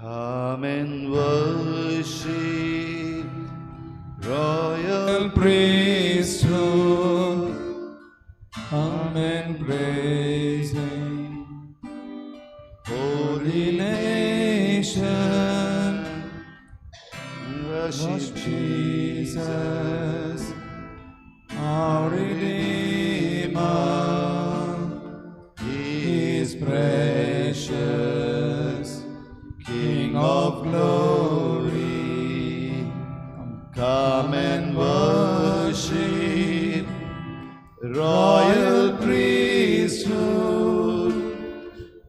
Come and worship, royal priesthood, come and praise Him. Holy nation, worship Jesus, our Redeemer. He is precious, King of glory. Come and worship, royal priesthood.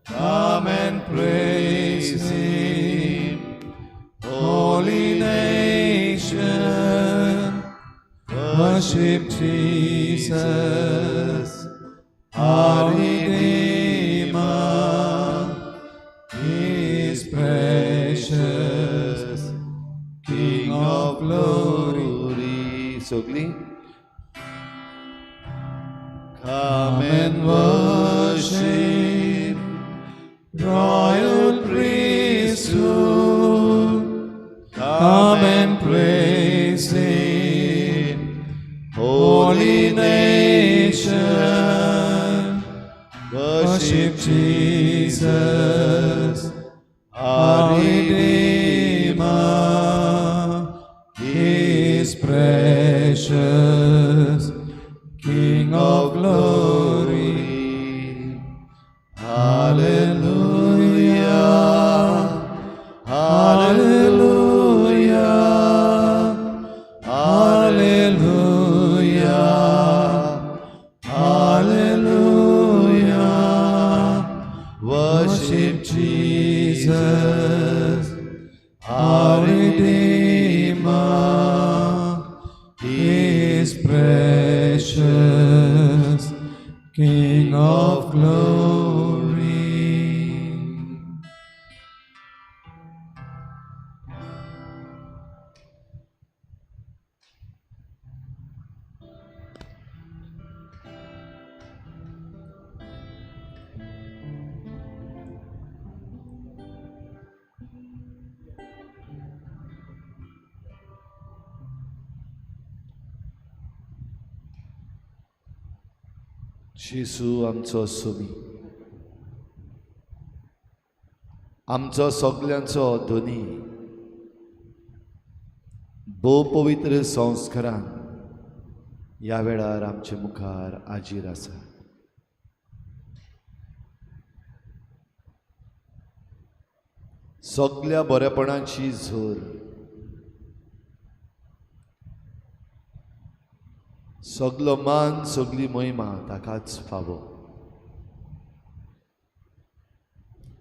Come and praise Him, holy nation. Worship Jesus, our Redeemer. He is precious, King of glory. Sogli. Come and worship, royal priesthood. Come and praise Him, holy nation. Worship Jesus, our Redeemer. He is precious, King of glory. Hallelujah, hallelujah, hallelujah, hallelujah. Worship Jesus, our Redeemer. He is precious, King of glory. जेजू आमचो सोमी, आमचो सगल्यांचो धोनी, भोव पवित्र संस्कारान ह्या वेळार आमचे मुखार हाजीर आसा. सगल्या बरेपणाची झोर, सगलो मान, सगली महिमा ताकाच फावो.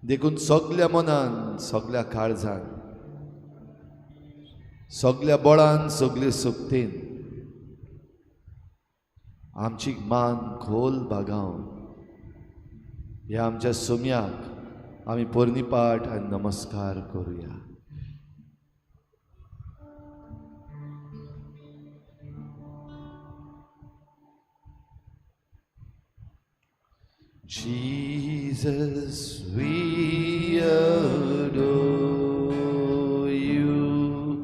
देखून सगल्या मनान, सगल्या काळजान, सगल्या बळान, सगले सुक्तेन आमची मान खोल बागावन ह्या आमच्या सोम्याक आमी पोरनिपाट आनी नमस्कार करुया. Jesus, we adore you.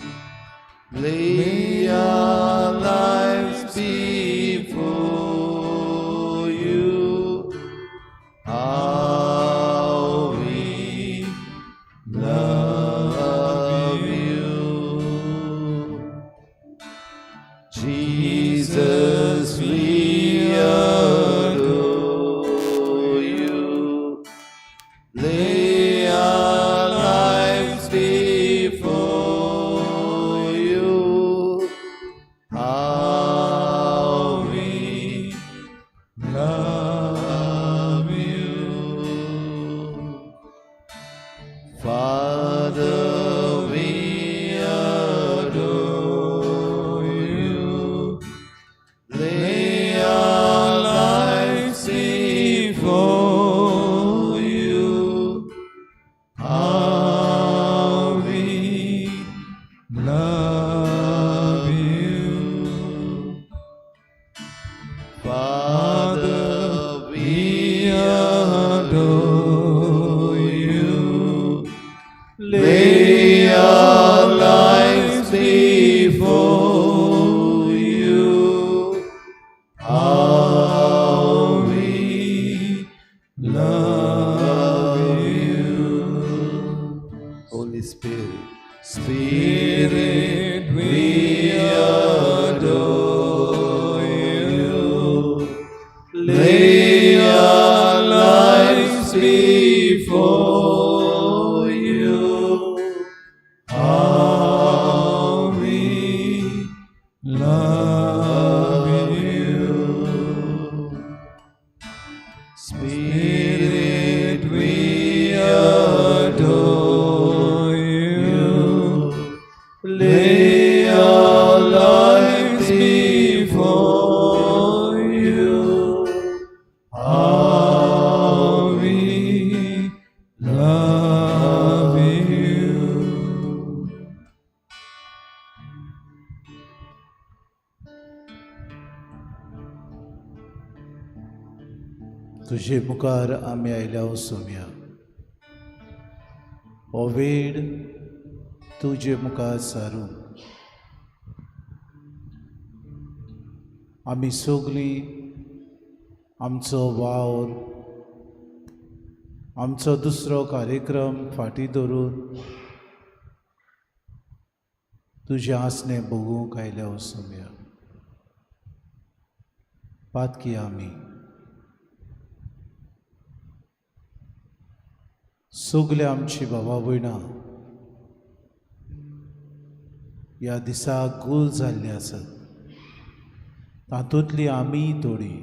Lay our lives before you. How we love you. Jesus, we adore you. Lay our lives before you. How we love you. Father, we adore you. Lay our lives before you. How we love you. Father, we adore you. Lay Spirit, we adore you. Lay our lives before you. How we love you. तुझे मुखार आमी आयल्या सोम्या हो वेळ तुझे मुखार सारून आमी सगळीं आमचो वावर आमचो दुसरो कार्यक्रम फाटीं दवरून तुजें आसने बगूंक आयल्या सोम्या पातकी आमी सगळे आमची भावा भयणां ह्या दिसाक गुल जाल्ली आसात तातूंतली आमी थोडी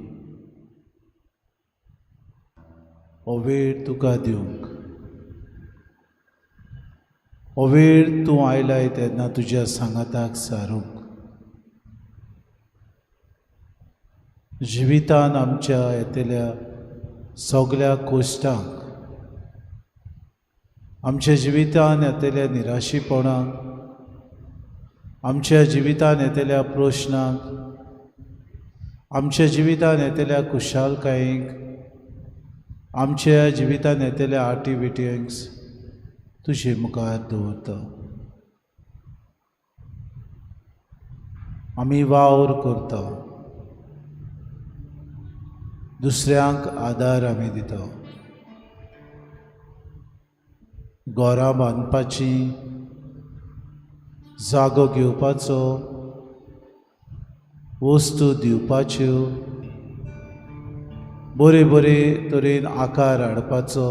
हो वेळ तुका दिवंक हो वेळ तूं आयलाय तेन्ना तुज्या सांगाताक सारूंक जिवितान आमच्या येतल्या सगळ्या कोश्टांक आमच्या जिवितान येतल्या निराशीपणाक आमच्या जिवितान येतल्या प्रश्नांक आमच्या जिवितान येतल्या खुशालकायेक आमच्या जिवितान येतल्या आटिविटींक तुजे मुखार दवरता आमी वावर करता दुसऱ्यांक आदार आमी दिता घरां बांदपाची जागो घेवपाचो वस्तू दिवपाच्यो बरे बरे तरेन आकार हाडपाचो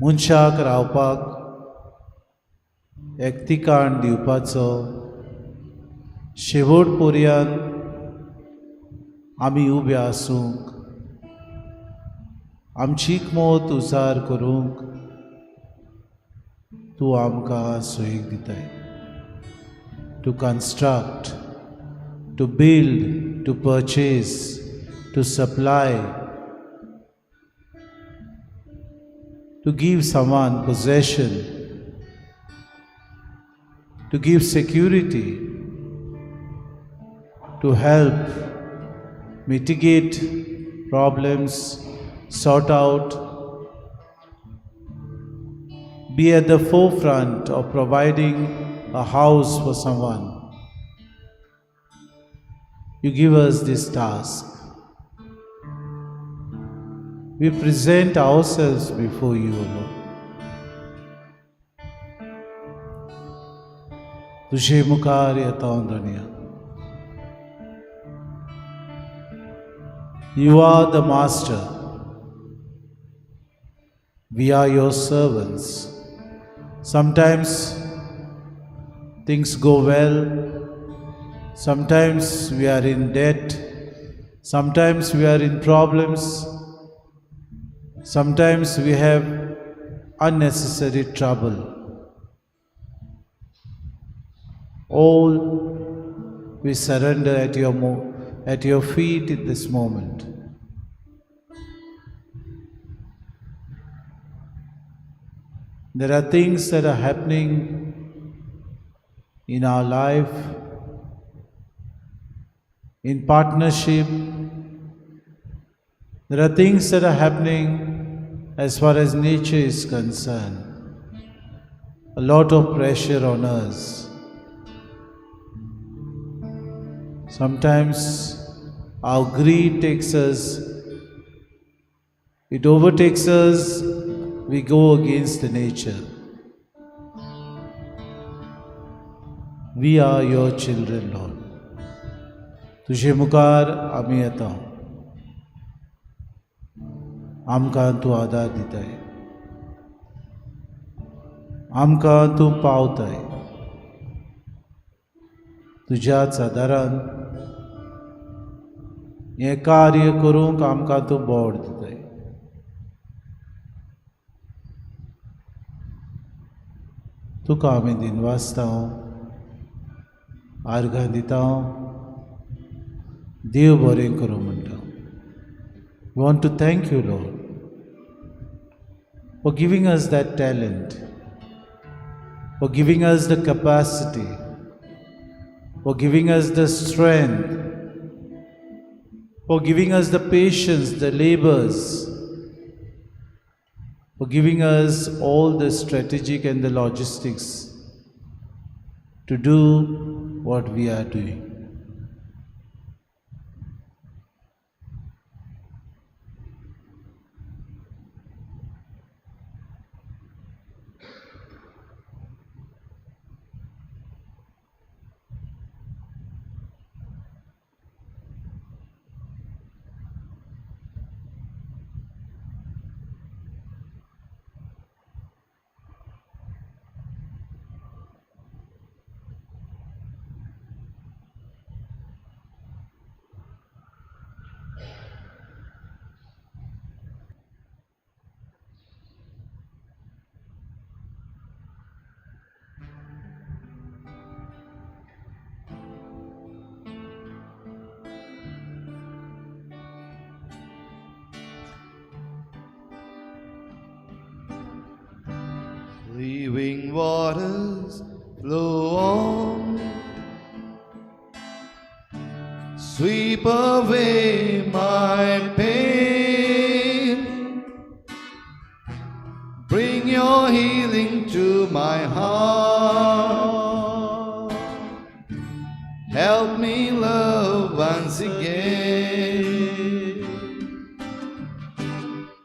मनशाक रावपाक एकतिकाण दिवपाचो शेवट पर्यंत आमी उबे आसूंक आमची मोत उजार करूंक तूं आमकां सोयीक दिताय to construct to build to purchase to supply to give someone possession to give security to help mitigate problems, sort out, be at the forefront of providing a house for someone. You give us this task. We present ourselves before you, O Lord. तुझे मुखार येता अंदरनिया. You are the master. We are your servants. Sometimes things go well. Sometimes we are in debt. Sometimes we are in problems. Sometimes we have unnecessary trouble. All we surrender at your feet in this moment. There are things that are happening in our life, in partnership. There are things that are happening as far as nature is concerned. A lot of pressure on us. Sometimes our greed takes us, it overtakes us, we go against the nature. We are your children, Lord. तुझे मुखार आमी येता. आमकां तूं आदार दिताय. आमकां तूं पावताय. तुज्याच आदारान हें कार्य करूंक आमकां तूं बोड दिताय. तुका आमी दिनवासता, आर्गां दिता, देव बरें करूं म्हणटा. We want to thank you, Lord, for giving us that talent, for giving us the capacity, for giving us the strength, for giving us the patience, the labors, for giving us all the strategic and the logistics to do what we are doing. Living waters flow on, sweep away my pain, bring your healing to my heart, help me love once again.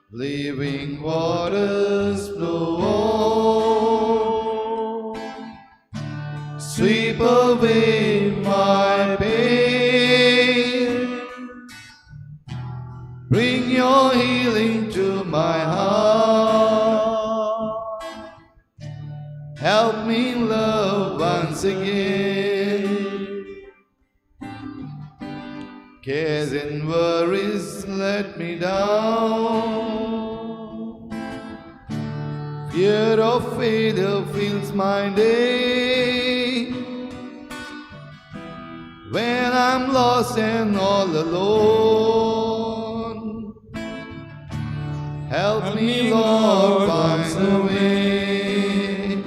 Living waters flow on, sweep away my pain, bring your healing to my heart, help me love once again. Cares and worries let me down, fear of failure fills my day. When I'm lost and all alone, help me, Lord, find a way.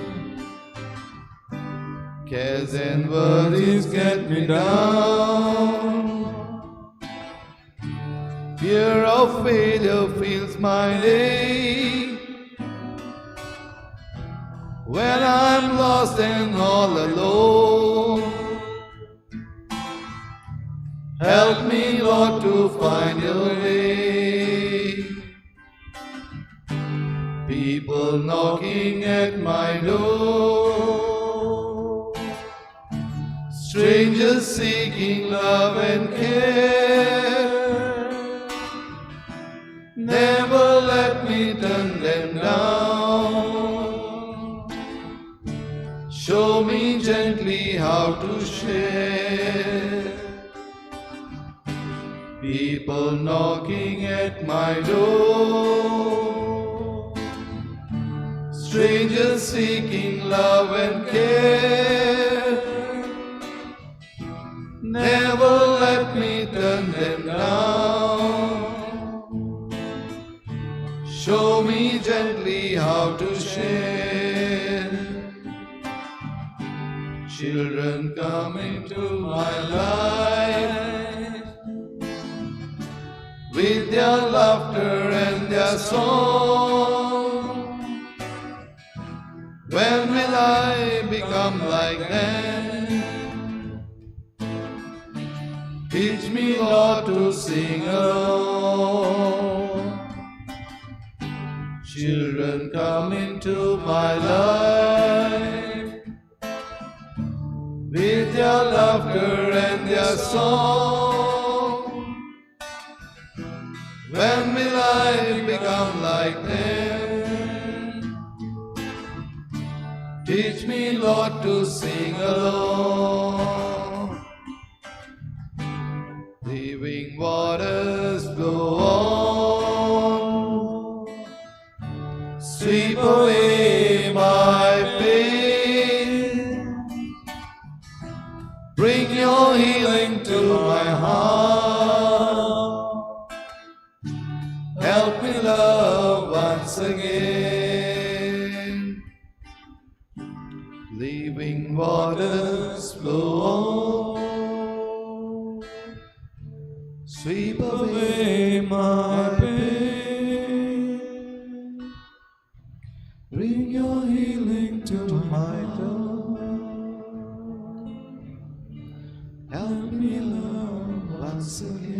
Cares and worries get me down, fear of failure fills my day. When I'm lost and all alone, help me, Lord, to find a way. People knocking at my door, strangers seeking love and care. Never let me turn them down. Show me gently how to share. People knocking at my door, strangers seeking love and care. Never let me turn them down. Show me gently how to share. Children come into my life with their laughter and their song. When will I become like them? Teach me, Lord, to sing along. Children come into my life with their laughter and their song. When will I become like them? Teach me, Lord, to sing along. living waters flow on. Sweep away my pain. Bring your healing to my heart. Help me love once again. Living waters flow on. Sweep away my pain. Bring your healing to my heart. Help me love once again.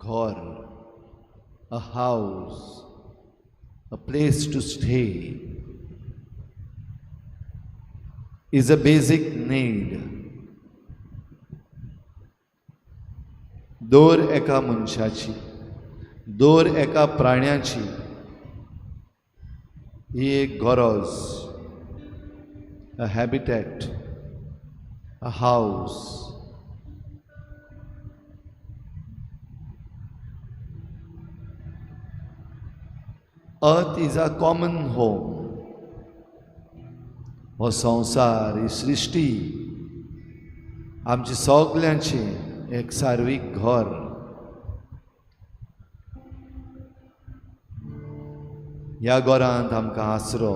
Ghar, a house, a place to stay, is a basic need. दोर एका मनशाची, दोर एका प्राण्याची ही एक गरज, a habitat, a house. Earth is a common home. हो संसार, ही सृष्टी आमची सगळ्यांची एक सार्वीक घर. ह्या घरांत आमकां आसरो,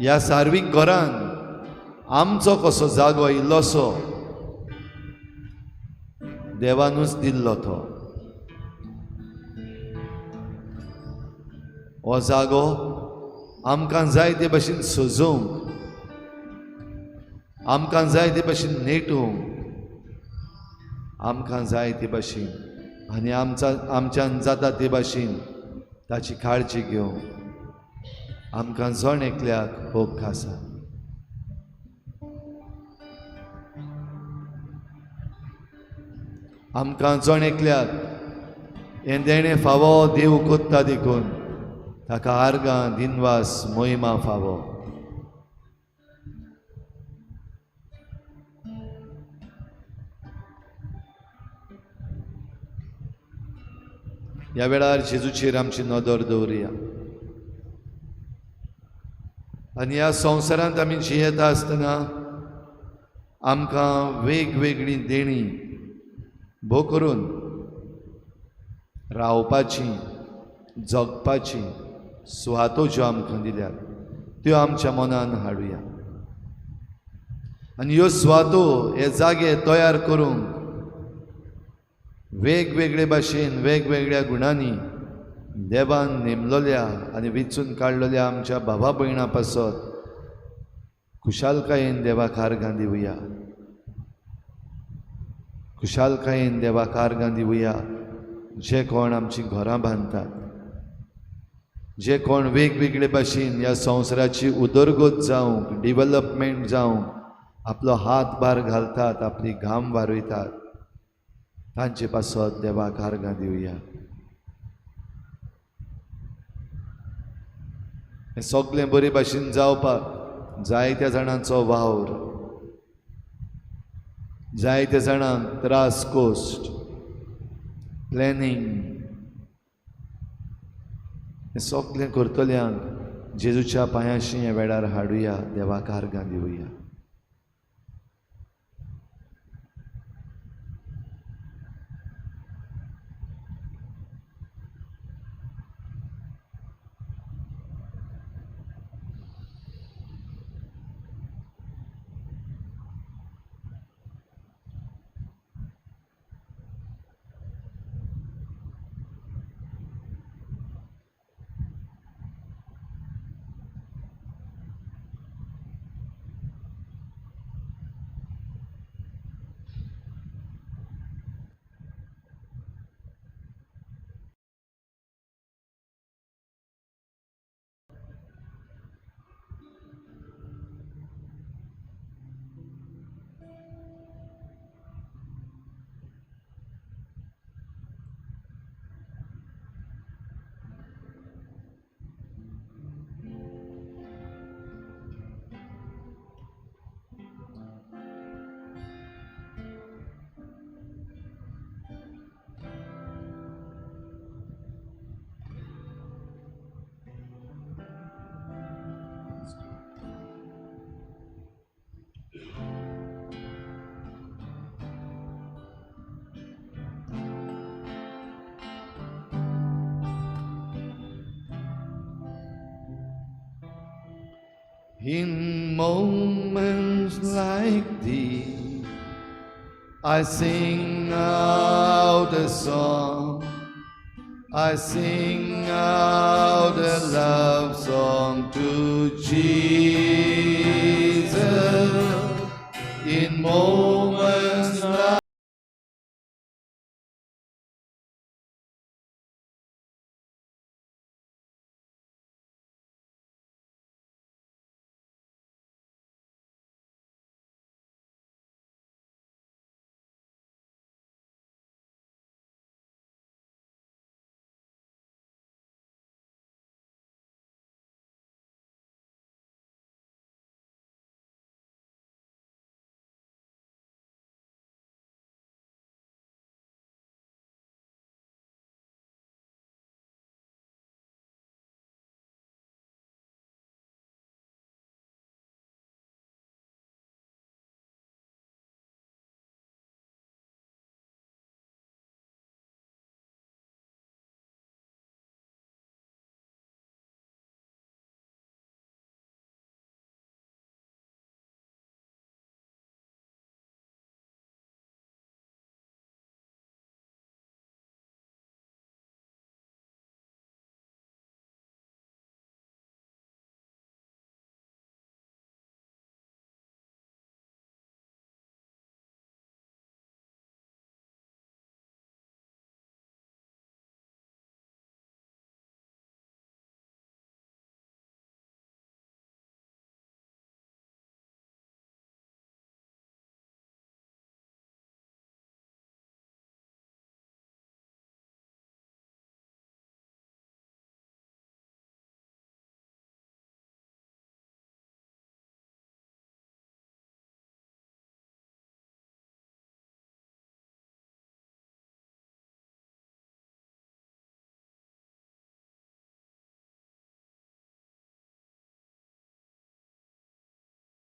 ह्या सार्वीक घरांत आमचो कसो जागो इल्लोसो देवानूच दिल्लो तो. हो जागो आमकां जाय ते भाशेन सजोवंक, आमकां जाय ते भाशेन नेटोवंक, आमकां जाय ते भाशेन आनी आमच्यान जाता ते भाशेन ताची काळजी घेवंक आमकां जण एकल्याक हक्क आसा. आमकां जण एकल्याक हें देणें फावो देव कोत्ता देखून ताका आर्गां दिनवास मोहिमा फावो. ह्या वेळार जेजूचेर आमची नदर दवरया आनी ह्या संवसारांत आमी जियेता आसतना आमकां वेगवेगळीं देणी भोव करून रावपाची, जगपाची सुवातो ज्यो आमकां दिल्यात त्यो आमच्या मनान हाडुया आनी ह्यो सुवातो हे जागे तयार करूंक वेगवेगळे भाशेन वेगवेगळ्या गुणांनी देवान नेमलोल्या आनी वेंचून काडलेल्या आमच्या भावा भयणां पासत खुशालकायेन देवाक आर्गां दिवया. खुशालकायेन देवाक आर्गां दिवया. जे कोण आमची घरां बांदतात, जे कोण वेगवेगळे भाशेन ह्या संवसाराची उदरगत जावंक, डिवेलपमेंट जावंक आपलो हात भार घालतात, आपली घाम वारयतात, तांचे पासत देवाक आर्गां दिवया. हें सगळें बरे भाशेन जावपाक जायत्या जाणांचो वावर, जायत्या जाणांक त्रास कोस्ट, प्लॅनिंग, हें सगळें करतल्यांक जेजूच्या पांयाशी ह्या वेळार हाडुया, देवाक आर्गां Divya. In moments like these, I sing out a song. I sing out a love song to Jesus. In moments like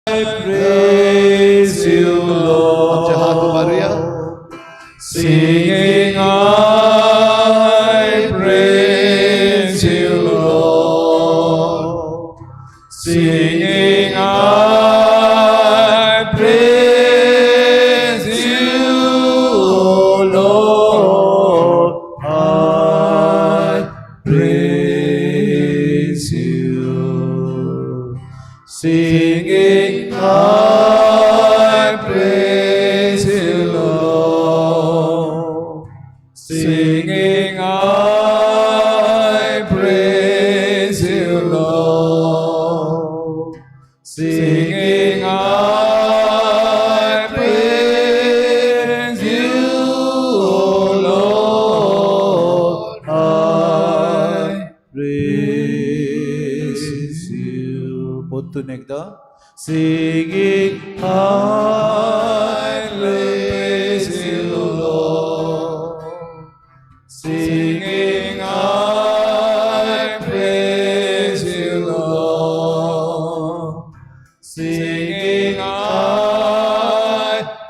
I praise you, आमचे हात Lord. उभारूया. Singing, I praise you, Lord. Singing, I praise you, Lord. I praise you. Singing, I praise you, Lord. Singing, I praise you, Lord. Singing, I praise you, Lord. I praise you. पोतून एकदा Singing, I praise you, Lord. Singing, I praise you, Lord. Singing, I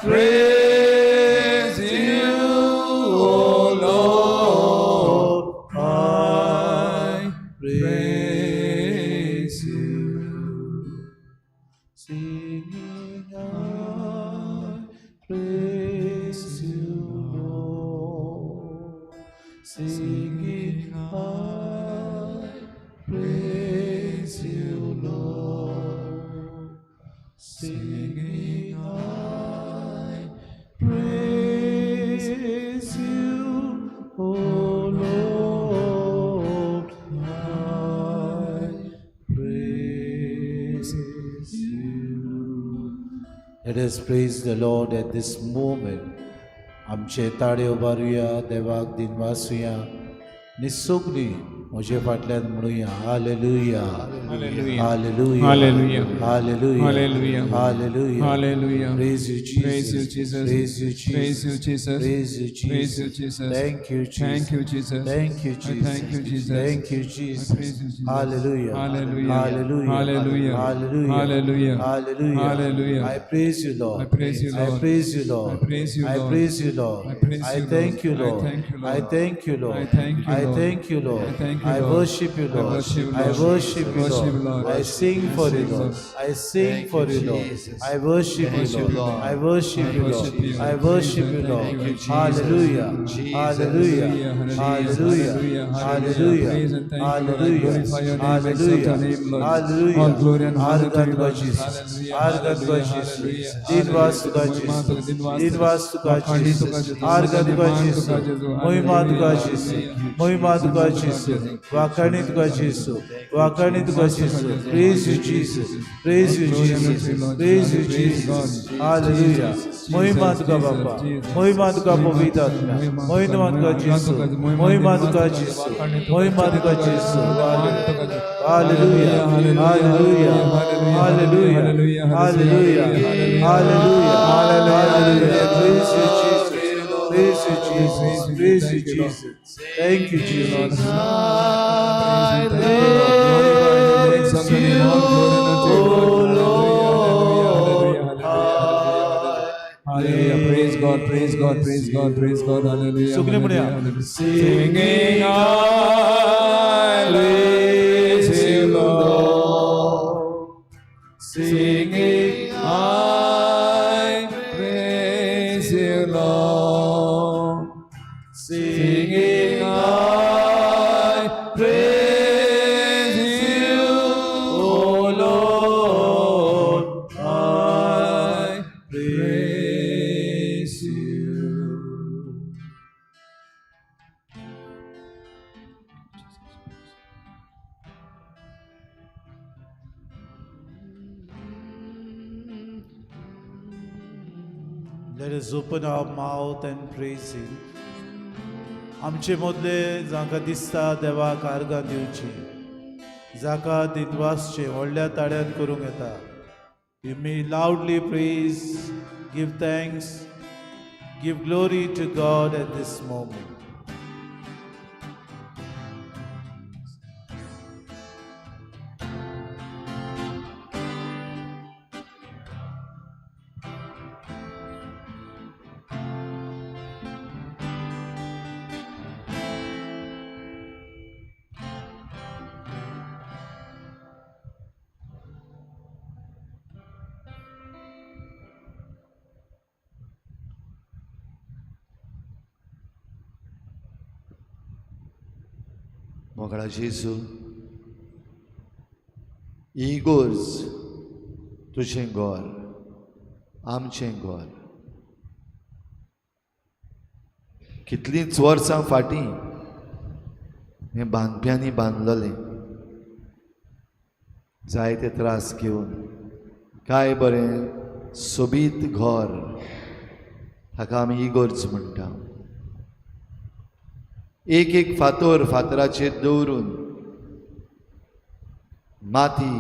praise you, Lord. I praise you. Singing, I praise you, Lord. Singing, I praise you, Lord. Singing, I praise you, oh Lord. I praise you. Let us praise the Lord at this moment. आमचे ताळे उबारुया, देवाक दिन वासुया, निसोगली म्हजे फाटल्यान म्हणुया hallelujah Hallelujah. Hallelujah Hallelujah. Hallelujah Hallelujah. Hallelujah Hallelujah. Praise you Praise you, Jesus. Jesus. Praise you Praise you, Jesus. Jesus. Praise you Praise you, Jesus. Jesus. Thank you Jesus. Thank you, Jesus. Thank you I Jesus. thank you, Jesus. Thank you I Jesus. praise you, Jesus. Hallelujah. Hallelujah. Hallelujah. Hallelujah. Hallelujah. Hallelujah. Hallelujah. Hallelujah. I praise you, Lord. I praise you, I Lord. praise you, Lord. I praise you, I Lord. praise you, Lord. I praise I you, thank Lord. you, I Lord. thank you, I Lord. thank you, Lord. I thank you, I Lord. thank you, Lord. I thank I worship you, Lord. I worship you, Lord. I sing for you, Lord. I sing for you, Lord. I worship you, Lord. I worship you, Lord. I worship you, Lord. Hallelujah. Hallelujah. Hallelujah. Hallelujah. Hallelujah. Hallelujah. Hallelujah. All glory and honor to you, Argat Lord. Jesus. Hallelujah. Argat Jesus. Hallelujah. Dinvas to Hallelujah. Jesus. Dinvas. Dinvas to Jesus. Argat Jesus. Mohima to Jesus. Mohima to Jesus. Vakani to Jesus. Vakani to Jesus. Praise you, Jesus. Praise you, Jesus. Praise you, Jesus. Hallelujah. Mohima to Baba. Mohima to Povitana. Mohima to Jesus. Mohima to Jesus. Mohima to Jesus. Hallelujah. Hallelujah. Hallelujah. Hallelujah. Hallelujah. Hallelujah. Praise you, Jesus. Praise you, Jesus. Praise you, Jesus. Thank you, Jesus. Hallelujah. Praise God, praise God, praise God, praise God. Hallelujah. Singing, Hallelujah. singing, I praise you, Lord. Singing, I praise you, Lord. Singing, I praise you, O Lord. I praise you. Let us open our mouth and praise Him. आमचे मदले जाका दिसता देवाक आर्गां दिवची, जाका दिनवासचे व्हडल्या ताड्यान करूंक येता. You may loudly praise, give thanks, give glory to God at this moment. मोगळा जेजू, इगोर्ज तुझें घर, आमचें घर. कितलींच वर्सां फाटीं हें बांदप्यांनी बांदलेलें, जायते त्रास घेवन काय बरें सोबीत घर, ताका आमी इगोर्ज म्हणटा. एक एक फातराचेर दवरून माती,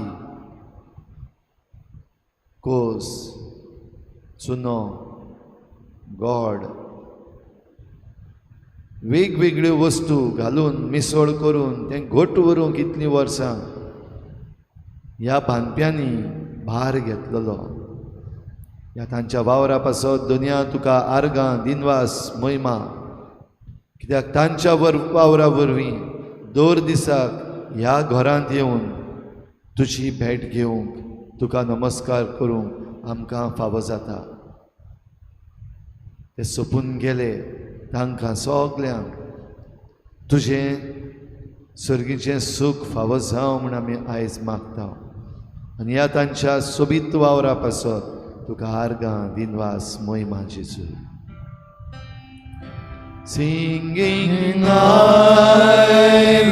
कोस, चुनो, गोड वेगवेगळ्यो वस्तू घालून मिसळ करून तें घोट व्हरूंक कितलीं वर्सां ह्या बांदप्यांनी भार घेतलेलो. ह्या तांच्या वावरा पासत दुनिया तुका आर्गां, दिनवास, महिमा, कित्याक तांच्या वावरा वरवीं दर दिसाक ह्या घरांत येवन तुजी भेट घेवंक, तुका नमस्कार करूंक आमकां फावो जाता. ते सोंपून गेले तांकां सगल्यांक तुजें सर्गीचें सूख फावो जावं म्हूण आमी आयज मागता. आनी ह्या तांच्या सोबीत वावरा पासत तुका आर्गां, दिनवास, महिमा जेजू. Singing, I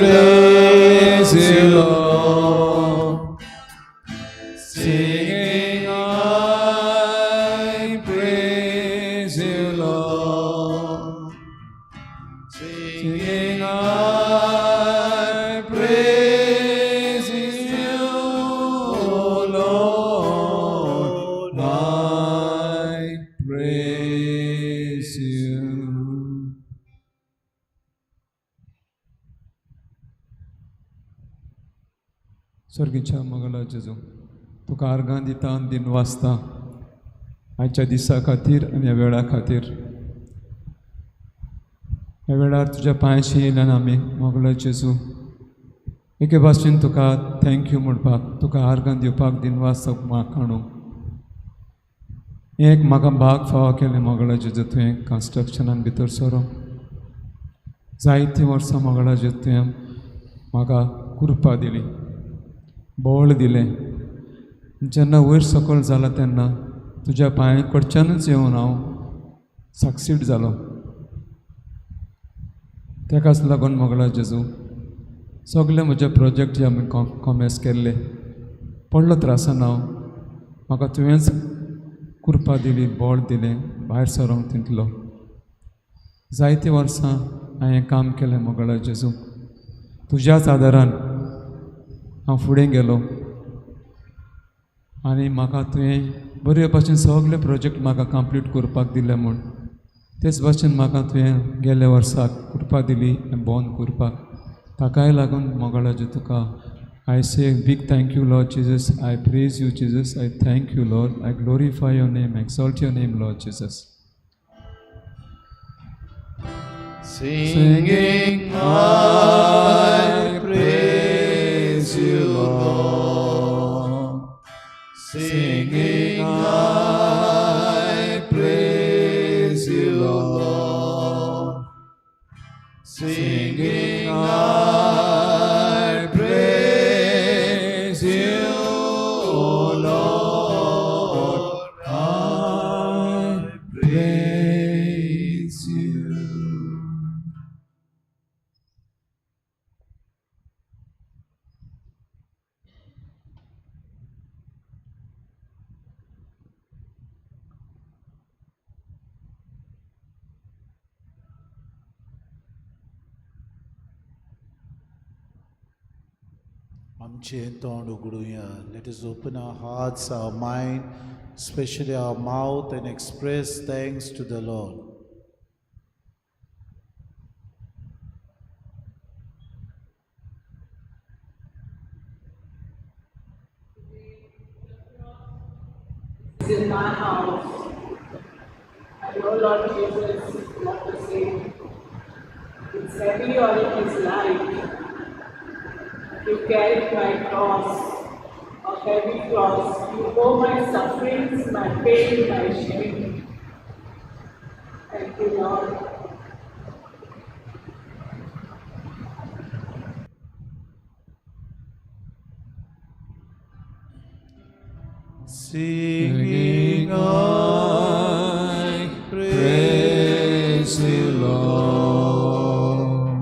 praise you, Lord. Singing, I praise you, Lord. Singing, I praise you, O Lord. I praise you. स्वर्गीच्या Mangla जेजू, तुका आर्गां दिता, दिन वाचता आयच्या दिसा खातीर आनी ह्या वेळा खातीर. ह्या वेळार तुज्या पांयाशी येयल्यान आमी मंगला जेजू एके भाशेन तुका थँक्यू म्हणपाक, तुका आर्गां दिवपाक दिनवासक म्हाका हाडूंक. एक म्हाका भाग फावो केलें मोगळा जेजू तुवें कन्स्ट्रक्शनान भितर सरोंक. जायतीं वर्सां मोगळा जेजू तुवें म्हाका कृपा दिली, बळ दिलें. जेन्ना वयर सकयल जालां तेन्ना तुज्या पांयां कडच्यानूच येवन हांव सक्सीड जालो. तेकाच लागून मोगळा जेजू सगळे म्हजे प्रोजेक्ट जे हांवें कॉमेस केल्ले पडलो त्रासान हांव, म्हाका तुवेंच कृपा दिली, बळ दिलें, भायर सरोंक तितलो. जायतीं वर्सां हांवें काम केलें मोगळा जेजू, तुज्याच आदारान हांव फुडें गेलो. आनी म्हाका तुवें बरे भाशेन सगळे प्रोजेक्ट म्हाका कंप्लीट करपाक दिले म्हूण तेच भाशेन म्हाका तुवें गेल्या वर्साक कृपा दिली बंद करपाक. ताकाय लागून मोगळा जेजू तुका I say big thank you Lord Jesus. I praise you Jesus. I thank you Lord. I glorify your name, exalt your name Lord Jesus. Singing, I praise you, Lord. Singing, I praise you, Lord. Singing, I praise you, Lord. I praise you. आमचें तोंड उगडुया. Let us open our hearts, our mind, especially our mouth, and express thanks to the Lord. In my house. I know Lord Jesus is not the same. It's heavy or it is light. You carried my cross, a heavy cross. You bore my sufferings, my pain, my shame. Thank you, Lord. Singing, I praise you, Lord.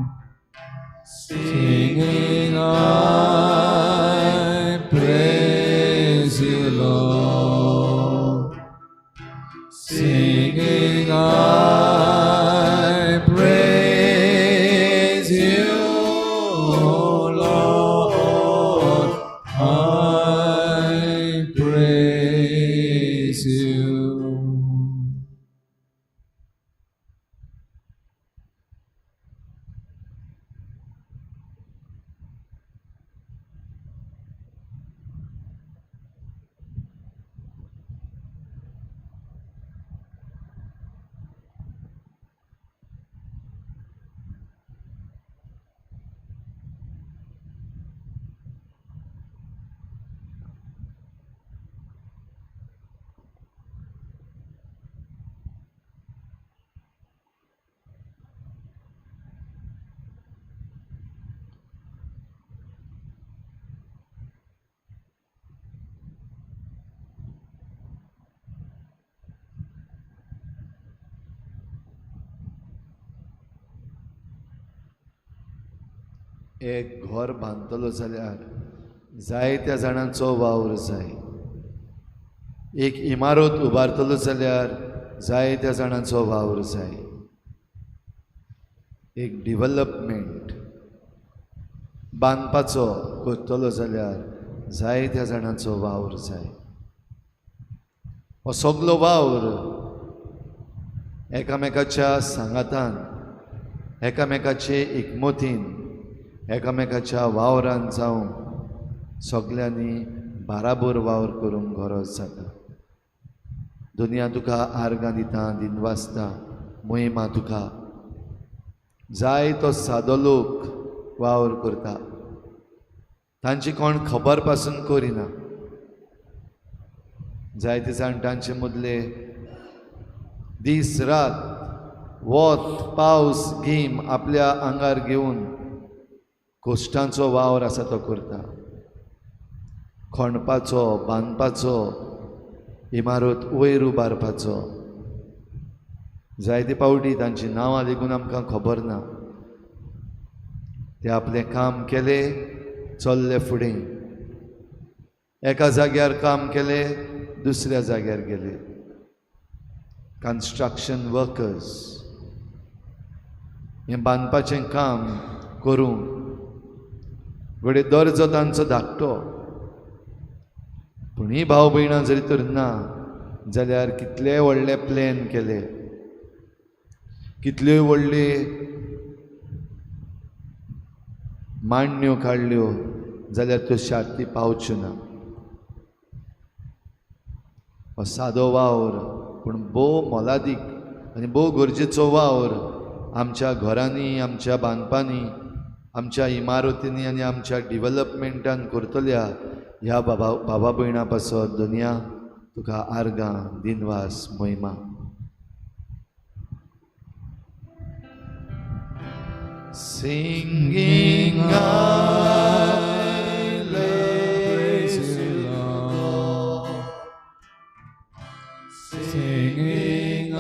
Singing, I praise you, Lord. Singing, I praise you, Lord. I praise you. एक घर बांदतलो जाल्यार जायत्या जाणांचो वावर जाय. एक इमारत उबारतलो जाल्यार जायत्या जाणांचो वावर जाय. एक डेव्हलपमेंट बांदपाचो करतलो जाल्यार जायत्या जाणांचो वावर जाय. हो सगलो वावर एकामेकाच्या सांगातान, एकामेकाचे एकमतीन, एकामेकाच्या वावरान जावन सगल्यांनी बाराबर वावर करूंक गरज जाता. दुनिया तुका आर्गां दिता, दिनवासता, मोहिमा तुका. जाय तो सादो लोक वावर करता, तांची कोण खबर पासून करिना. जायते जाणट्यांचे मदले दीस रात वत पावस गीम आपल्या आंगार घेवन कोश्टांचो वावर आसा तो करता. खणपाचो, बांदपाचो, इमारत वयर उबारपाचो. जायते पावटी तांची नांवां देखून आमकां खबर ना. ते आपलें काम केलें, चल्ले फुडें. एका जाग्यार काम केलें, दुसऱ्या जाग्यार गेले. कन्स्ट्रक्शन वर्कर्स हें बांदपाचें काम करूं घडये दर्जो तांचो धाकटो. पूण ही भाव भयणां जरी तर ना जाल्यार कितले व्हडले प्लॅन केले, कितल्यो व्हडली मांडण्यो काडल्यो जाल्यार त्यो शार्ती पावच्यो ना. हो सादो वावर पूण भोव मोलादीक आनी भोव गरजेचो वावर आमच्या घरांनी, आमच्या बांदपांनी, आमच्या इमारतींनी आनी आमच्या डिव्हलपमेंटान करतल्या ह्या बाबा भयणां पासत दुनिया तुका आर्गां, दिनवास, महिमा. Singing I praise you, Lord. Singing I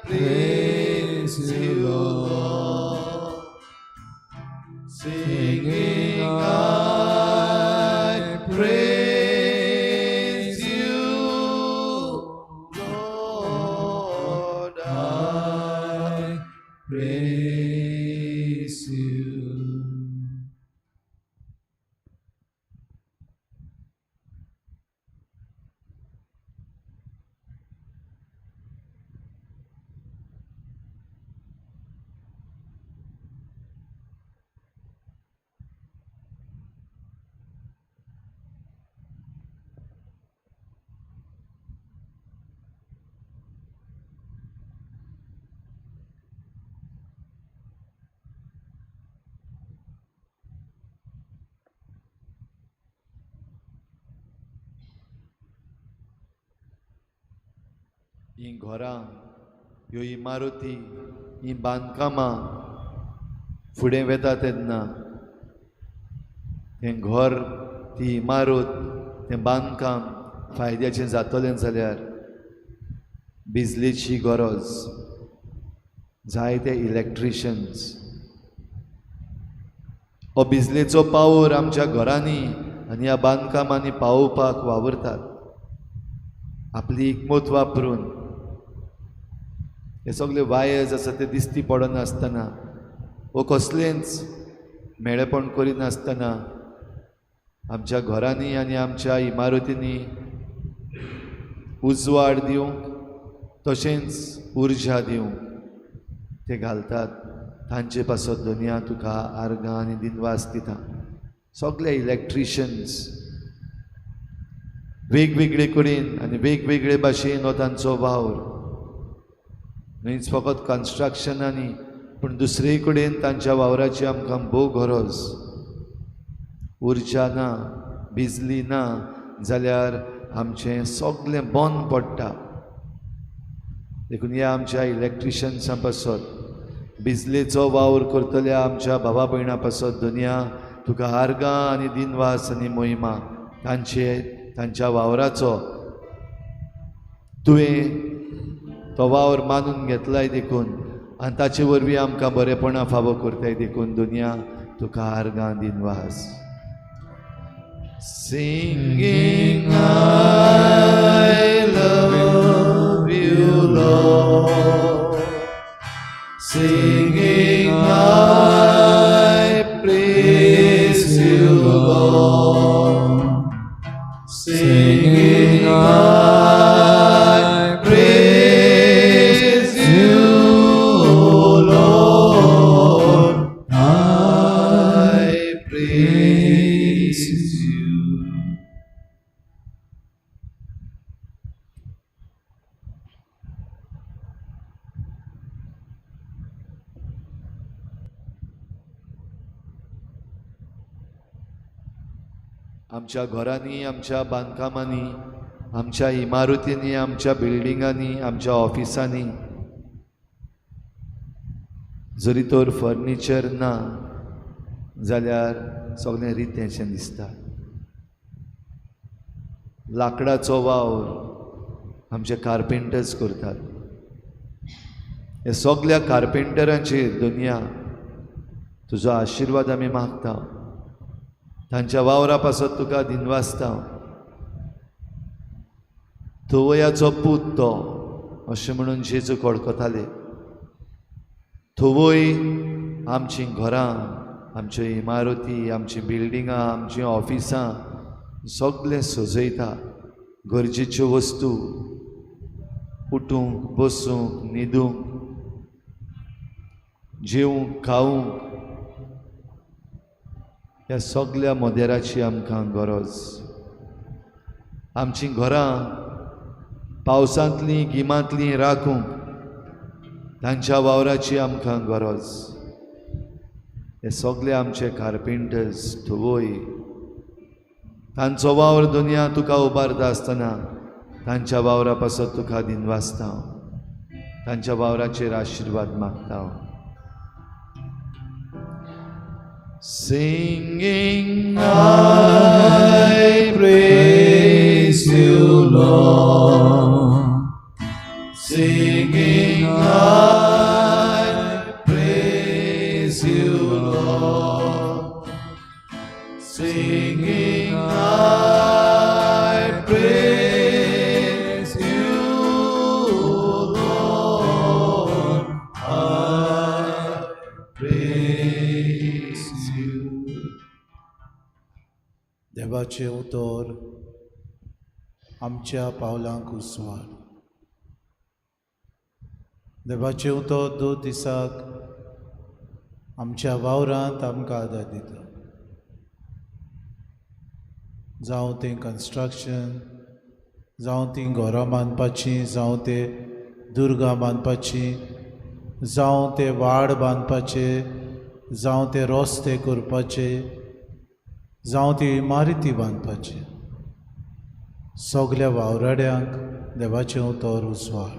praise you, Lord. Singing I praise you, Lord. I praise you. ही घरां, ह्यो इमारती, ही बांदकामां फुडें वेता तेन्ना तें घर, ती इमारत, तें बांदकाम फायद्याचें जातलें जाल्यार बिजलीची गरज. जायते इलेक्ट्रिशियन्स हो बिजलेचो पावर आमच्या घरांनी आनी ह्या बांदकामांनी पावोवपाक वावरतात. आपली एकमत वापरून हे सगळे वायर्स आसा ते दिसती पडनासतना वो कसलेंच मेळेपण करिनासतना आमच्या घरांनी आनी आमच्या इमारतींनी उजवाड दिवंक तशेंच उर्जा दिवंक ते घालतात. तांचे पासत दुनिया तुका आर्गां आनी दिनवास दिता. सगळे इलेक्ट्रिशियन्स वेगवेगळे कडेन आनी वेगवेगळे भाशेन हो तांचो वावर. न्हयच फकत कन्स्ट्रक्शनांनी पूण दुसरे कडेन तांच्या वावराची आमकां भोव गरज. उर्जा ना, बिजली ना जाल्यार आमचें सगळें बंद पडटा. देखून ह्या आमच्या इलेक्ट्रिशियन्सां पासत बिजलेचो वावर करतल्या आमच्या भावा भयणां पासत दुनिया तुका आर्गां आनी दिनवास आनी महिमा. तांच्या वावराचो तुवें तो वावर मानून घेतलाय देखून आनी ताचे वरवीं आमकां बरेपणां फावो करताय देखून दुनिया तुका आर्गां दिनवास. Singing I love you, Lord. Singing I praise you, Lord. Singing I praise you, Lord. I praise you. आमच्या घरांनी, आमच्या बांदकामांनी, आमच्या इमारतींनी, आमच्या बिल्डिंगांनी, आमच्या ऑफिसांनी जरी तर फर्निचर ना जाल्यार सगळें रितेंशें दिसता. लाकडाचो वावर आमचे कार्पेंटर्स करतात. हे सगळ्या कार्पेंटरांचेर दुनिया तुजो आशिर्वाद आमी मागता. तांच्या वावरा पासत तुका दिनवासता. थोवयाचो पूत तो अशें म्हणून जेजू कडकताले. थोवय आमचीं घरां, आमच्यो इमारती, आमचीं बिल्डिंगां, आमचीं ऑफिसां सगळें सजयता. गरजेच्यो वस्तू उठूंक, बसूंक, न्हिदूंक, जेवूंक, खावूंक ह्या सगळ्या मोदेराची आमकां गरज. आमचीं घरां पावसांतलीं, गिमांतलीं राखूंक तांच्या वावराची आमकां गरज. हे सगळे आमचे कार्पेंटर्स थोवय तांचो वावर दुनिया तुका उबारता आसतना तांच्या वावरा पासत तुका दिनवासता. तांच्या वावराचेर आशिर्वाद मागता. Singing, I praise you, Lord. Singing, I praise you, Lord. Singing, I praise you, Lord. I praise you. देवाचे उतर आमच्या पावलांक उसवार. देवाचे उतर 2 दिसाक आमच्या वावरांत आमकां आदार दिता. जावं तें कन्स्ट्रक्शन, जावं तीं घरां बांदपाचीं, जावं ते दुर्गां बांदपाचीं, जावं ते वाड बांदपाचे, जावं ते रस्ते करपाचे, जावं ती इमारती बांदपाचे. सगल्या वावराड्यांक देवाचें उतर उसवार.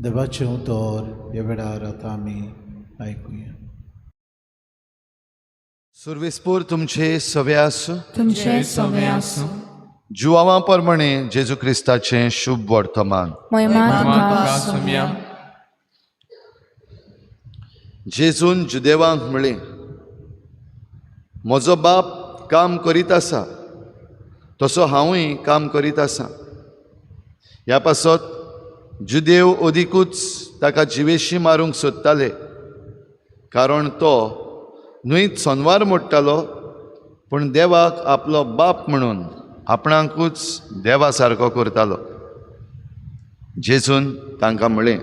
देवाचें उतर ह्या वेळार आतां आमी आयकुया. सुरवेस्पोर तुमचे सवे आसूं. तुमचे सवे आसूं. जुवावां प्रमाणे जेजू क्रिस्ताचें शुभ वर्तमान. महिमा तुमकां आसूं. जेजून जुदेवांक म्हळें, म्हजो बाप काम करीत आसा तसो हांवूय काम करीत आसा. ह्या पासत जुदेव ओदीकूच ताका जिवेशी मारूंक सोदताले, कारण तो न्हंयत सोनवार मोडटालो, पूण देवाक आपलो बाप म्हणून आपणाकूच देवा सारको करतालो. जेजून तांकां म्हळें,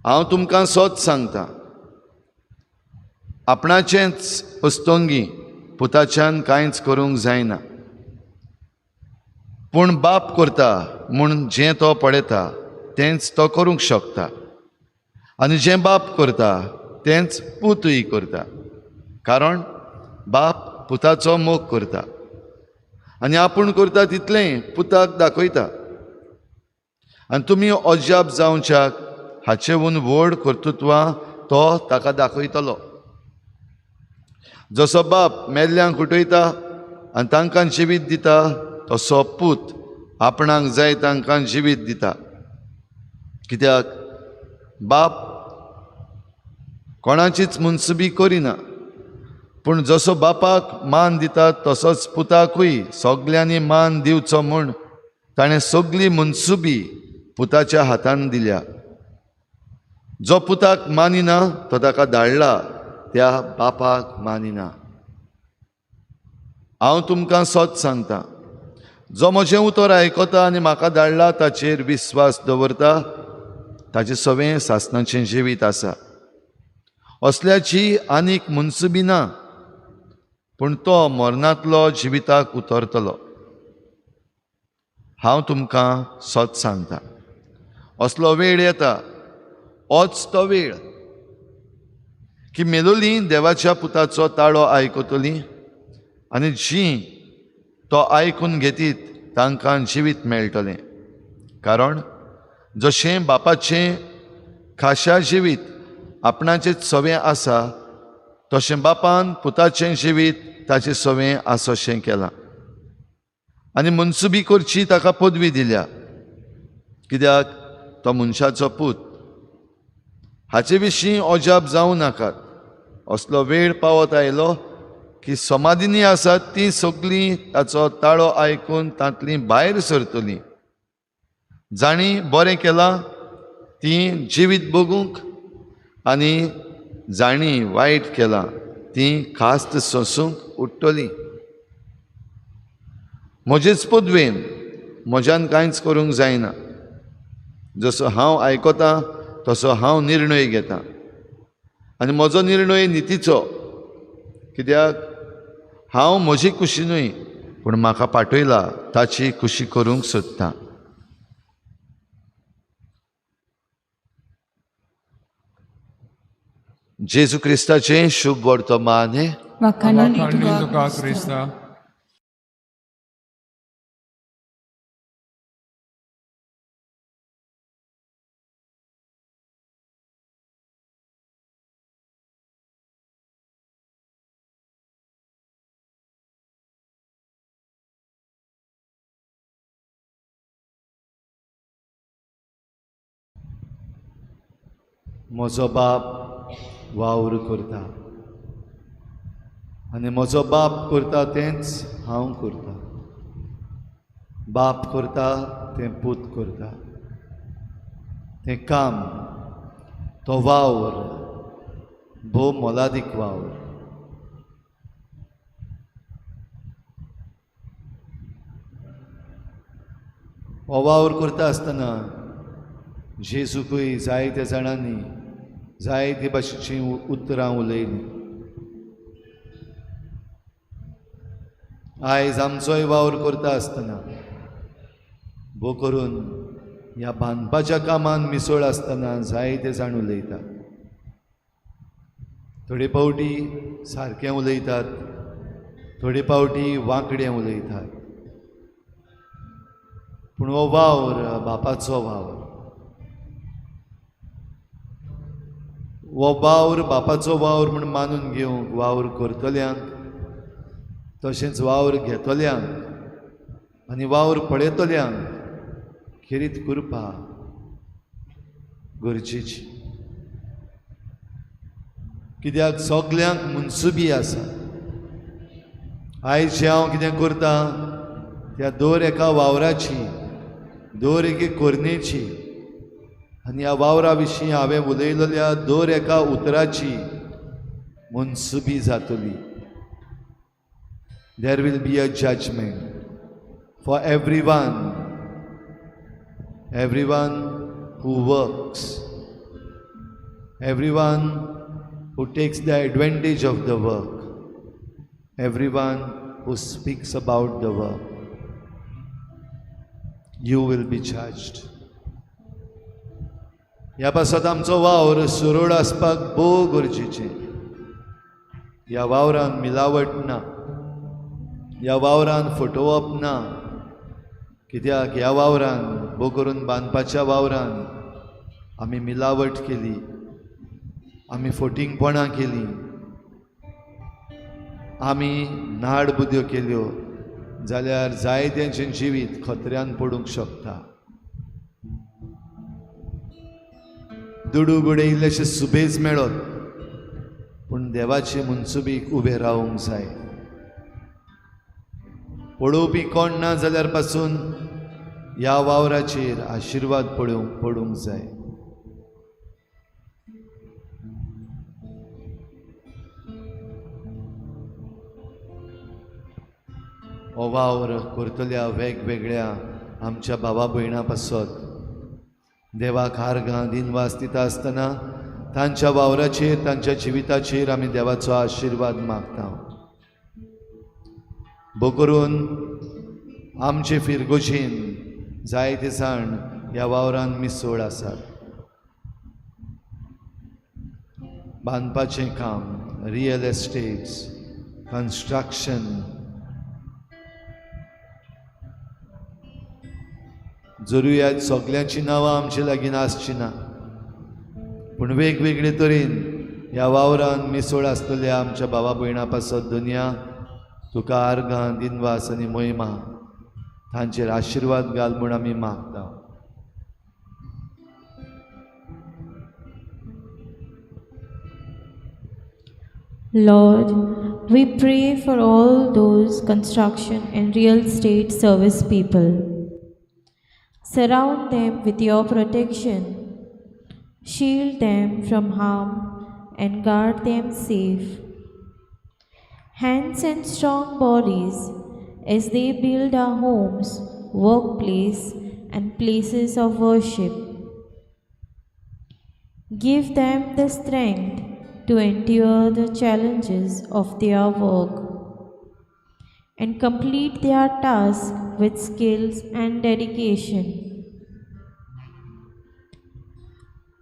हांव तुमकां सत सांगतां, आपणाचेंच अस्तोंगी पुताच्यान कांयच करूंक जायना, पूण बाप करता म्हूण जें तो पळयता तेंच तो करूंक शकता. आनी जें बाप करता तेंच पूतूय करता, कारण बाप पुताचो मोग करता आनी आपूण करता तितलें पुताक दाखयता. आनी तुमी अजाप जावच्याक हाचेहून व्हड कर्तृत्वां तो ताका दाखयतलो. जसो बाप मेल्ल्यांक उठयता आनी तांकां जिवीत दिता, तसो पूत आपणाक जाय तांकां जिवीत दिता. कित्याक बाप कोणाचीच मुनसुबी करिना, पूण जसो बापाक मान दिता तसोच पुताकूय सगल्यांनी मान दिवचो म्हूण ताणें सगली मुनसुबी पुताच्या हातान दिल्या. जो पुताक मानिना तो ताका धाडला त्या बापाक मानिना. हांव तुमकां सत सांगतां, जो म्हजें उतर आयकता आनी म्हाका धाडला ताचेर विस्वास दवरता ताचें सवें सासणाचें जिवीत आसा. असल्याची आनीक मुनसुबी ना, पूण तो मरणांतलो जिविताक उतरतलो. हांव तुमकां सत सांगतां, असलो वेळ येता, होच तो वेळ की मेलोलीं देवाच्या पुताचो ताळो आयकतलीं आनी जीं तो आयकून घेतीत तांकां जिवीत मेळटलें. कारण जशें बापाचें खाशा जिवीत आपणाचें सवें आसा तशें बापान पुताचें जिवीत ताचें सवें आसोशें केलां. आनी मनसुबी करची ताका पदवी दिल्या, कित्याक तो मनशाचो पूत. हाचे विशीं अजाप जावं नाकात. असलो वेळ पावत आयलो की समाधीनी आसात तीं सगळीं ताचो ताळो आयकून तांतलीं भायर सरतलीं. जाणी बरें केलां तीं जिवीत भोगूंक आनी जाणी वायट केलां तीं खास्त सोंसूंक उठ्ठलीं. म्हजेच पदवेन म्हज्यान कांयच करूंक जायना. जसो हांव आयकतां तसो हांव निर्णय घेतां. आनी म्हजो निर्णय नितीचो, कित्याक हांव म्हजी खुशी न्हय पूण म्हाका पाठयला ताची खुशी करूंक सोदतां. जेजू क्रिस्ताचें शुभ वर्तमान हे वखाणी तुका क्रिस्ता. म्हजो बाप वावर करता आनी म्हजो बाप करता तेंच हांव करतां. बाप करता तें पूत करता. तें काम, तो वावर भोव मोलादीक वावर. हो वावर करता आसतना जेजूकय जायत्या जाणांनी जायते भाशेचीं उतरां उलयलीं. आयज आमचोय वावर करता आसतना भोव करून ह्या बांदपाच्या कामान मिसळ आसतना जायते जाण उलयतात. थोडे पावटी सारकें उलयतात, थोडे पावटी वांकडें उलयतात. पूण हो वावर बापाचो वावर. हो वावर बापाचो वावर म्हूण मानून घेवंक वावर करतल्यांक, तशेंच वावर घेतल्यांक आनी वावर पळयतल्यांक खेरीत कृपा गरजेची. कित्याक सगल्यांक मनसुबी आसा. आयज जें हांव कितें करतां त्या दर एका वावराची, दर एके कोरनेची आनी ह्या वावरा विशीं हांवें उलयलेल्या दर एका उतराची मनसुबी जातली. There will be a judgment for everyone who works, everyone who takes the advantage of the work, everyone who speaks about the work. You will be judged. ह्या पासत आमचो वावर सरळ आसपाक भोव गरजेचें. ह्या वावरान मिलावट ना, ह्या वावरान फटोवप ना. कित्याक ह्या वावरान भोव करून बांदपाच्या वावरान आमी मिलावट केली, आमी फटिंगपणां केलीं, आमी नाडबुद्यो केल्यो जाल्यार जायत्यांचें जिवीत खत्र्यान पडूंक शकता. दुडू बुडयिल्लेशे सुबेज मेळत पूण देवाचे मनसुबीक उबे रावूंक जाय. पळोवपी कोण ना जाल्यार पासून ह्या वावराचेर आशिर्वाद पडूंक जाय. हो वावर करतल्या वेगवेगळ्या आमच्या भावा भयणां पासत देवाक हारगां दिनवास दिता आसतना तांच्या वावराचेर, तांच्या जिविताचेर आमी देवाचो आशिर्वाद मागता. भोव करून आमचे फिरगोशीन जायते जाण ह्या वावरान मिसळ आसात. बांदपाचें काम, रियल एस्टेट्स, कन्स्ट्रक्शन, जरुयात सगल्यांची नांवां आमचे लागीं आसची ना, पूण वेगवेगळे तरेन ह्या वावरान मिसळ आसतल्या आमच्या भावा भयणां पासत दुनिया तुका आर्गां दिनवास आनी महिमा तांचेर आशिर्वाद घाल म्हूण आमी मागता. Lord, we pray for all those construction and real estate service people. Surround them with your protection. Shield them from harm and guard them safe. Hands and strong bodies as they build our homes, workplace, and places of worship. Give them the strength to endure the challenges of their work and complete their task with skills and dedication.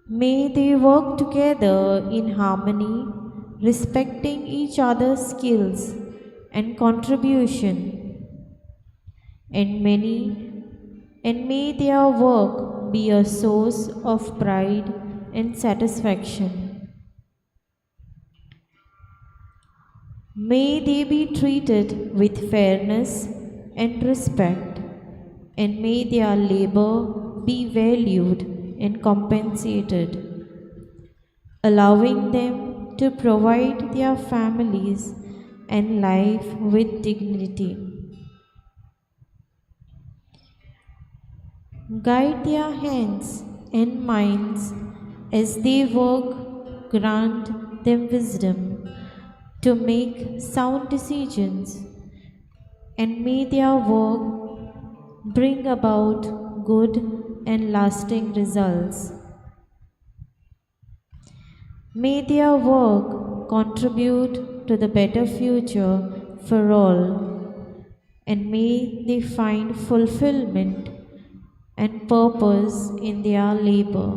May they work together in harmony, respecting each other's skills and contribution, and may their work be a source of pride and satisfaction. May they be treated with fairness and respect, and may their labor be valued and compensated, allowing them to provide their families and life with dignity. Guide their hands and minds as they work, grant them wisdom to make sound decisions, and may their work bring about good and lasting results. May their work contribute to the better future for all, and may they find fulfillment and purpose in their labor.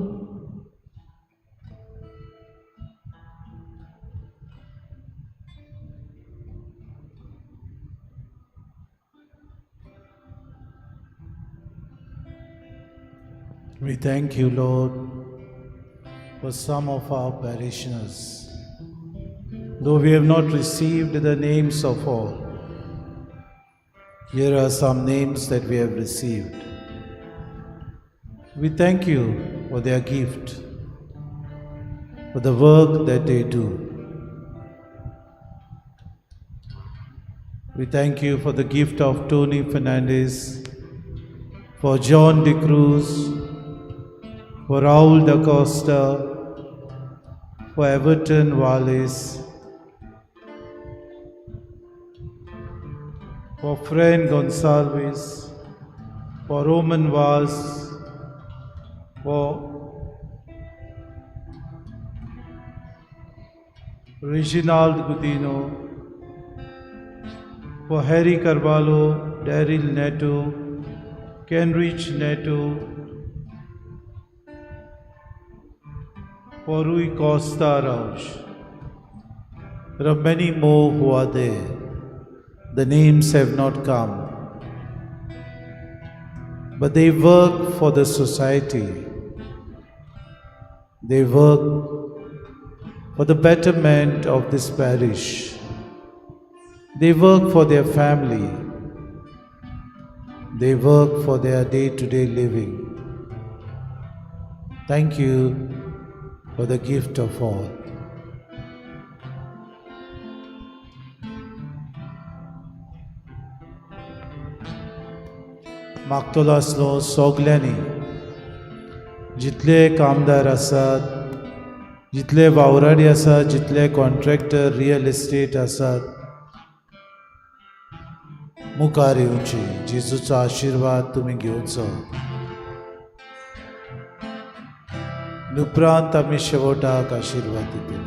We thank you, Lord, for some of our parishioners. Though we have not received the names of all, here are some names that we have received. We thank you for their gift, for the work that they do. We thank you for the gift of Tony Fernandez, for John De Cruz, for Raul Da Costa, for Everton Wallace, for Fran Gonsalves, for Roman Vaz, for Reginald Gudino, for Harry Carvalho, Daryl Neto, Kenrich Neto, for Rui Costa Rauch. There are many more who are there. The names have not come, but they work for the society. They work for the betterment of this parish. They work for their family. They work for their day-to-day living. Thank you for the gift of all. मागतलो आसलो सगल्यांनी जितले कामदार आसात, जितले वावराडी आसात, जितले contractor real estate आसात, मुखार येवची. जेजूचो आशिर्वाद तुमी घेवचो. उपरांत आमी शेवटाक आशिर्वाद दितले.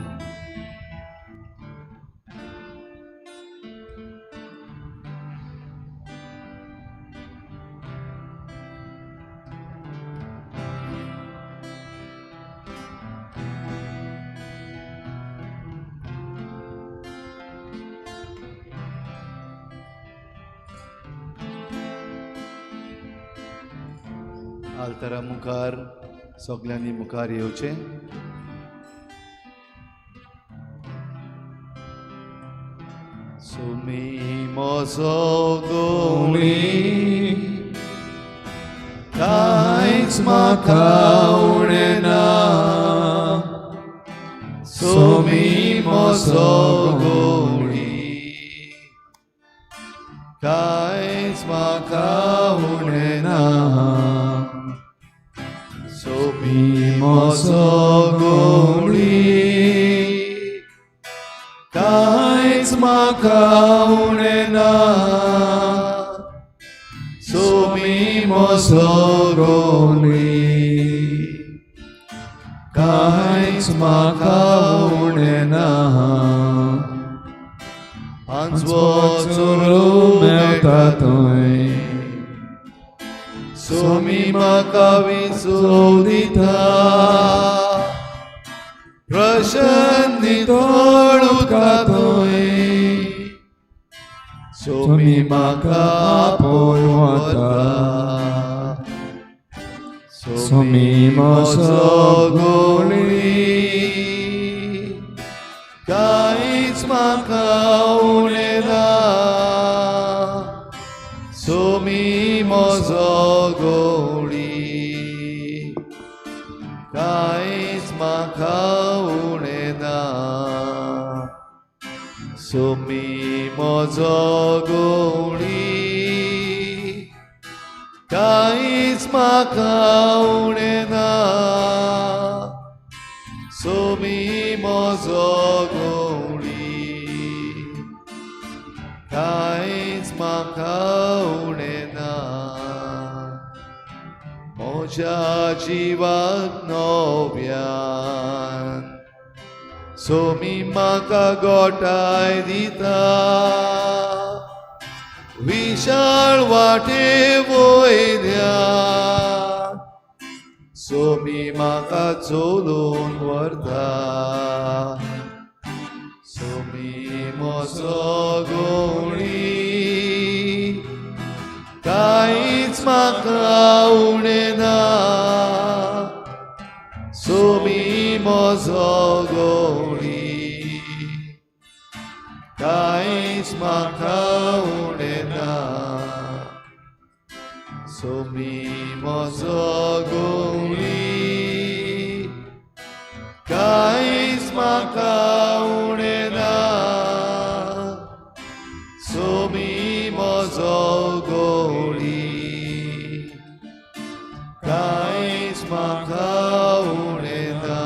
आल्तारा मुखार सगळ्यांनी मुखार येवचे. सुमी मोसो गोवणी कांयच म्हाका उणें ना. सुमी मोसो गोवणी कांयच म्हाका उणें ना. सुमी मोसो गोवणी कांयच म्हाका उणें ना. सुमी मोसो गोवणी कांयच म्हाका उणें ना. हांचो चोरो मेळटा थंय सुमी म्हाका विसो दिता. प्रशांत नितळ उदका थंय सुमी म्हाका आपोवन वता. सुमी मोसो गोवणी कांयच म्हाका उणें ना. सुमी मोसो गोवणी कांयच म्हाका उणें ना. सुमी मोसो गोवणी कांयच म्हाका उणें ना. सुमी मोसो गोवणी कांयच म्हाका उणें ना. म्हज्या जिवाक नव्यान सुमी म्हाका गोठाय दिता. विशाळ वाटे वयल्या सुमी म्हाका चोलोवन व्हरता. सुमी मोसो गोवणी कांयच म्हाका उणें ना. सुमी मोसो गोवणी कांयच म्हाका उणें ना. सुमी मोसो गोवणी कांयच म्हाका उणें ना. सुमी मोसो गोवणी कांयच म्हाका उणें ना.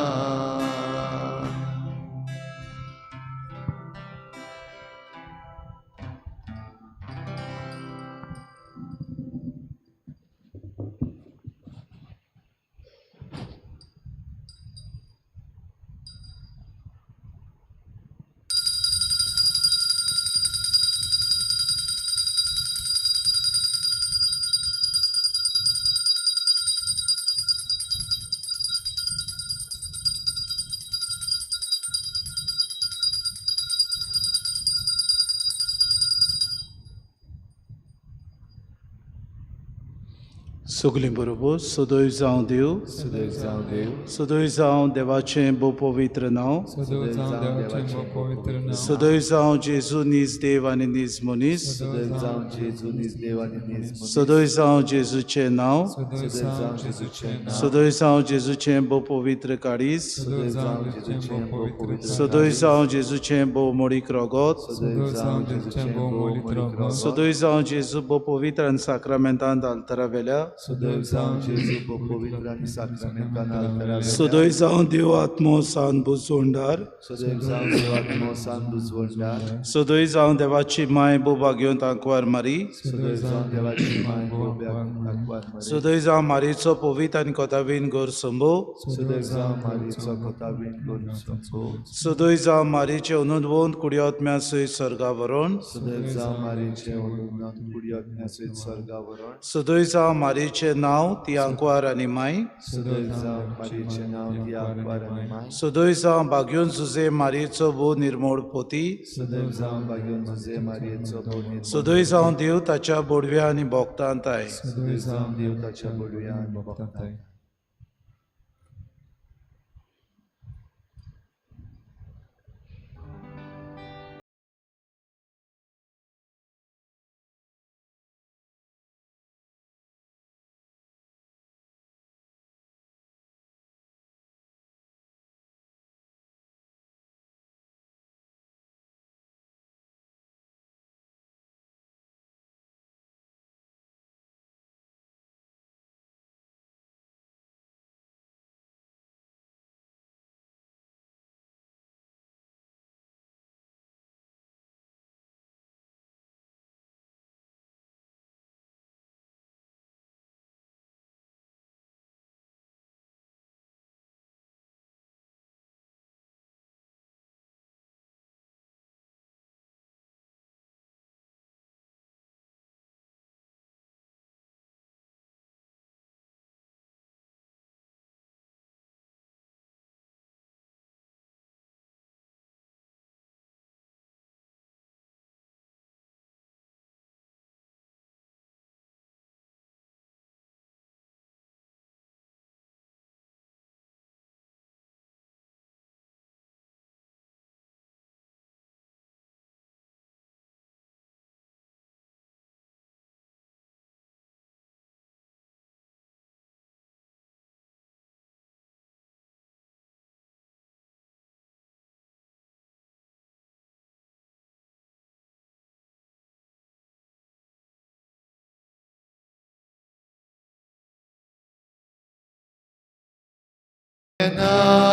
सगलीं बरोबर सदोय जावं देव. सुदैव जावं देव. सदोय जावं देवाचें भोव पवित्र नांव. सदैव जावं देवाचें बो पवित्र नांव. सदोय जावं जेजू नीज देव आनी नीज मनीस. सुदैव जावं जेजू नीज देव आनी नीज मनीस. सदोय जावं जेजूचें नांव. सदैव जावं जेजूचें नांव. सदोय जावं जेजूचें भोव पवित्र काळीज. सदैव जावं जेजूचें बो पवित्र सदोय जावं जेजूचें भोव मोडीक रोगोत. सदैव जावं जेजूचें बो मोलीत रोगोत. सदोय जावं जेजू भोव पवित्र आनी साक्रामेंतांत आल्तारा वेल्या. सुदैव जावं जेजू भोव पवित्र आनी साक्रामेंतान आल्तारा वेल्या. सदोय जावं देव आत्मो सान बुजवणदार. सुदैव जावं देवात्मो सान बुजवणदार. सदोय जावं देवाची माय भोव भाग्यवंत आंकवार मारी. सुदैव जावं देवाची माय भोव भाग्यवंत मारी. सदोय जावं मारीचो पवित्र आनी कोतावीन गोर संभो. सुदैव जावं मारीचो कोतावीन करून संपो. सदोय जावं मारीचे अनुदवंत कुडियोत्म्या सयत स्वर्गावरण. सुदैव जावं मारीचे ओडून कुडियोत्म्या सयत स्वर्गावरण. सदोय जावं मारी बाळीचें नांव ती आंकवार आनी माय सुदैव जावं बाळीचें नांव ती आंकवार आनी माय सुदय जावं बागयून सुजे मारयेचो भोव निर्मोळ पोती सुदैव जावं बागेवन तुझे मारयेचो बोनी सुदय जावं देव ताच्या बोडव्या आनी भोगतांत आय सुदैव जावं देवताच्या बोडव्यान भोगताय ना